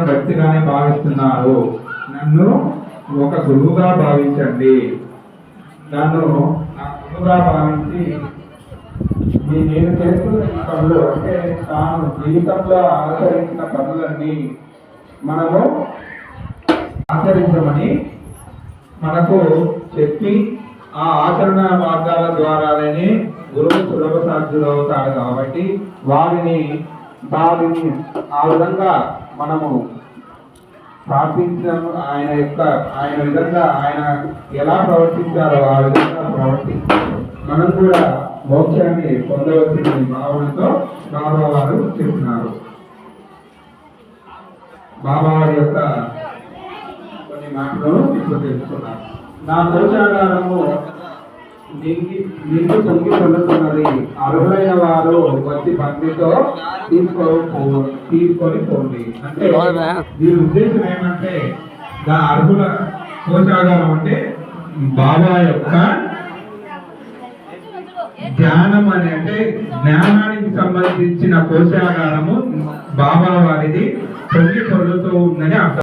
భక్తిగానే భావిస్తున్నారు. నన్ను ఒక గురువుగా భావించండి. నన్ను నా గురువుగా భావించి నేను చేస్తున్న పనులు అంటే తాను జీవితంలో ఆచరించిన పనులన్నీ మనము ఆచరించమని మనకు చెప్పి ఆ ఆచరణ మార్గాల ద్వారానే గురువు సులభ సాధ్యుడు అవుతాడు. కాబట్టి వారిని ఆ విధంగా మనము ప్రార్థించడం, ఆయన విధంగా ఆయన ఎలా ప్రవర్తించారో ఆ విధంగా ప్రవర్తించి మనం కూడా మోక్షాన్ని పొందవలసిన భావనతో బాబా వారు చెప్తున్నారు. బాబా వారి యొక్క కొన్ని మాటలను ఇప్పుడు తెలుసుకున్నారు. నా కోశాగారము నిండు పొంగి పొందుతున్నది. అర్హులైన వారు వచ్చి బండితో తీసుకొని పోండి. అంటే దీని ఉద్దేశం ఏమంటే అర్హుల కోశాగారం అంటే బాబా యొక్క ధ్యానం అని, అంటే జ్ఞానానికి సంబంధించిన కోశాగారము బాబా వారిది పొంగి పొందుతూ ఉందని అర్థం.